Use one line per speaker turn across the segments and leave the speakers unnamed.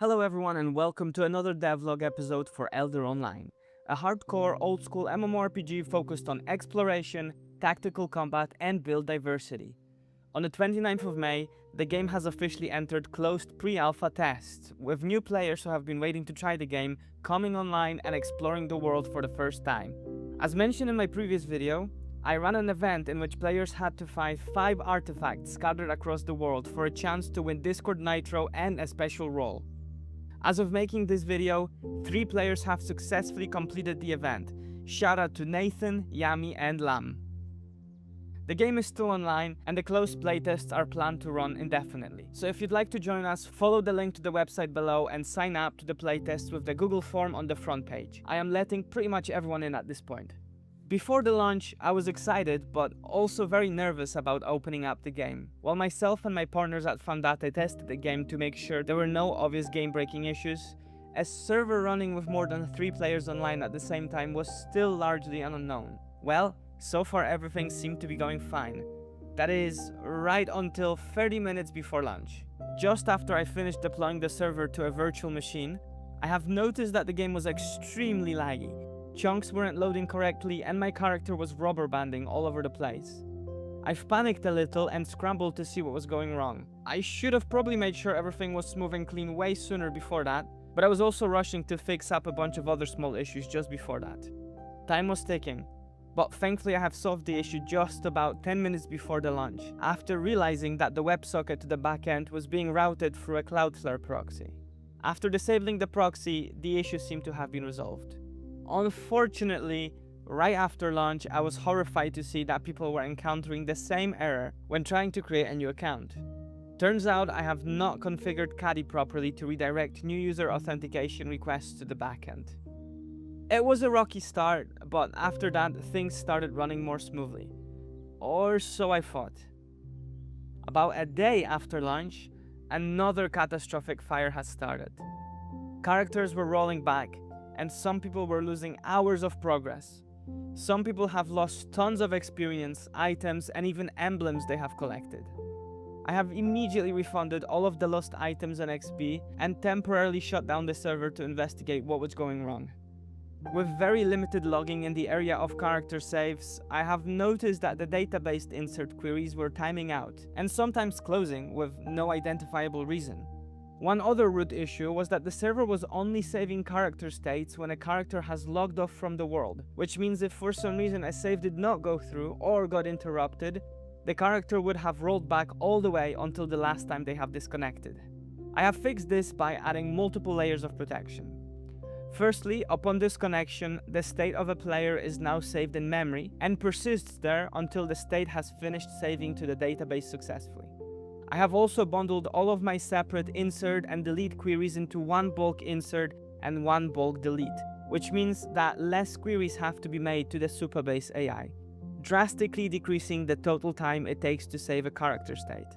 Hello everyone and welcome to another devlog episode for Eldir Online, a hardcore old-school MMORPG focused on exploration, tactical combat and build diversity. On the 29th of May, the game has officially entered closed pre-alpha tests, with new players who have been waiting to try the game coming online and exploring the world for the first time. As mentioned in my previous video, I ran an event in which players had to find 5 artifacts scattered across the world for a chance to win Discord Nitro and a special role. As of making this video, 3 players have successfully completed the event. Shout out to Nathan, Yami and Lam. The game is still online and the closed playtests are planned to run indefinitely. So if you'd like to join us, follow the link to the website below and sign up to the playtest with the Google form on the front page. I am letting pretty much everyone in at this point. Before the launch, I was excited but also very nervous about opening up the game. While myself and my partners at Fandate tested the game to make sure there were no obvious game-breaking issues, a server running with more than 3 players online at the same time was still largely unknown. Well, so far everything seemed to be going fine. That is, right until 30 minutes before launch. Just after I finished deploying the server to a virtual machine, I have noticed that the game was extremely laggy. Chunks weren't loading correctly and my character was rubber banding all over the place. I've panicked a little and scrambled to see what was going wrong. I should have probably made sure everything was smooth and clean way sooner before that, but I was also rushing to fix up a bunch of other small issues just before that. Time was ticking, but thankfully I have solved the issue just about 10 minutes before the launch, after realizing that the WebSocket to the backend was being routed through a Cloudflare proxy. After disabling the proxy, the issue seemed to have been resolved. Unfortunately, right after launch, I was horrified to see that people were encountering the same error when trying to create a new account. Turns out I have not configured Caddy properly to redirect new user authentication requests to the backend. It was a rocky start, but after that things started running more smoothly. Or so I thought. About a day after launch, another catastrophic fire has started. Characters were rolling back, and some people were losing hours of progress. Some people have lost tons of experience, items, and even emblems they have collected. I have immediately refunded all of the lost items and XP and temporarily shut down the server to investigate what was going wrong. With very limited logging in the area of character saves, I have noticed that the database insert queries were timing out and sometimes closing with no identifiable reason. One other root issue was that the server was only saving character states when a character has logged off from the world, which means if for some reason a save did not go through or got interrupted, the character would have rolled back all the way until the last time they have disconnected. I have fixed this by adding multiple layers of protection. Firstly, upon disconnection, the state of a player is now saved in memory and persists there until the state has finished saving to the database successfully. I have also bundled all of my separate insert and delete queries into one bulk insert and one bulk delete, which means that less queries have to be made to the Supabase AI, drastically decreasing the total time it takes to save a character state.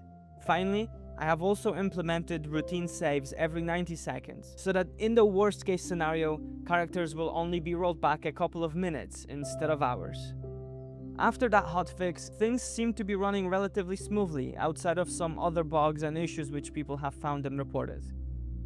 Finally, I have also implemented routine saves every 90 seconds, so that in the worst case scenario, characters will only be rolled back a couple of minutes instead of hours. After that hotfix, things seem to be running relatively smoothly, outside of some other bugs and issues which people have found and reported.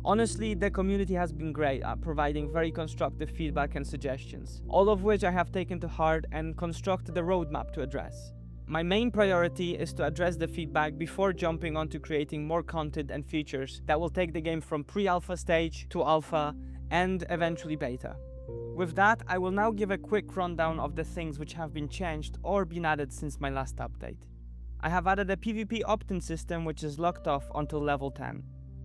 Honestly, the community has been great at providing very constructive feedback and suggestions, all of which I have taken to heart and constructed a roadmap to address. My main priority is to address the feedback before jumping onto creating more content and features that will take the game from pre-alpha stage to alpha and eventually beta. With that, I will now give a quick rundown of the things which have been changed or been added since my last update. I have added a PvP opt-in system which is locked off until level 10.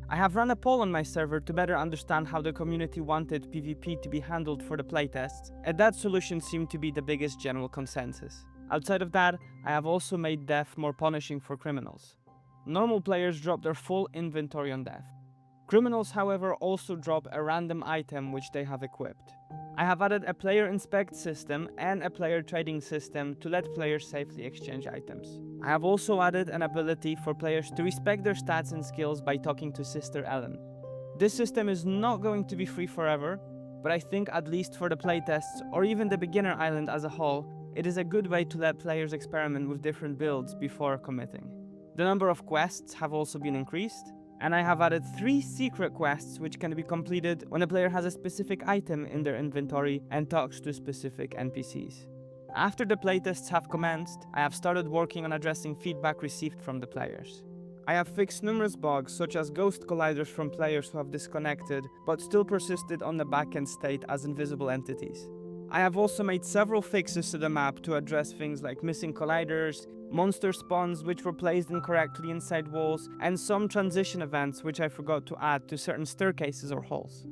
I have run a poll on my server to better understand how the community wanted PvP to be handled for the playtests, and that solution seemed to be the biggest general consensus. Outside of that, I have also made death more punishing for criminals. Normal players drop their full inventory on death. Criminals, however, also drop a random item which they have equipped. I have added a player inspect system and a player trading system to let players safely exchange items. I have also added an ability for players to respect their stats and skills by talking to Sister Ellen. This system is not going to be free forever, but I think at least for the playtests or even the beginner island as a whole, it is a good way to let players experiment with different builds before committing. The number of quests have also been increased, And I have added 3 secret quests which can be completed when a player has a specific item in their inventory and talks to specific NPCs. After the playtests have commenced, I have started working on addressing feedback received from the players. I have fixed numerous bugs such as ghost colliders from players who have disconnected but still persisted on the backend state as invisible entities. I have also made several fixes to the map to address things like missing colliders, monster spawns which were placed incorrectly inside walls, and some transition events which I forgot to add to certain staircases or halls.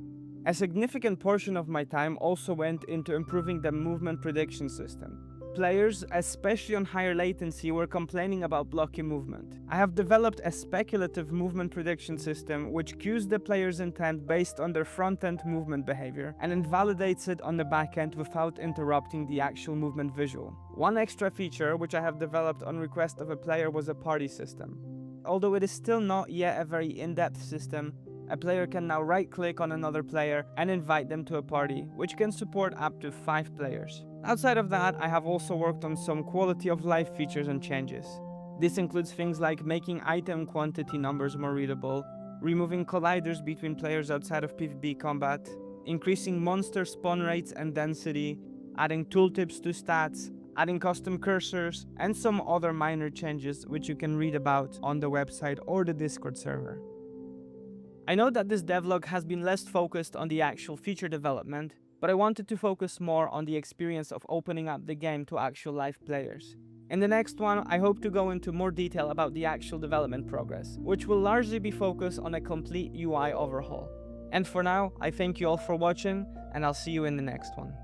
A significant portion of my time also went into improving the movement prediction system. Players, especially on higher latency, were complaining about blocky movement. I have developed a speculative movement prediction system which cues the player's intent based on their front-end movement behavior and invalidates it on the back-end without interrupting the actual movement visual. One extra feature which I have developed on request of a player was a party system. Although it is still not yet a very in-depth system, a player can now right-click on another player and invite them to a party, which can support up to 5 players. Outside of that, I have also worked on some quality of life features and changes. This includes things like making item quantity numbers more readable, removing colliders between players outside of PvP combat, increasing monster spawn rates and density, adding tooltips to stats, adding custom cursors, and some other minor changes which you can read about on the website or the Discord server. I know that this devlog has been less focused on the actual feature development, but I wanted to focus more on the experience of opening up the game to actual live players. In the next one, I hope to go into more detail about the actual development progress, which will largely be focused on a complete UI overhaul. And for now, I thank you all for watching, and I'll see you in the next one.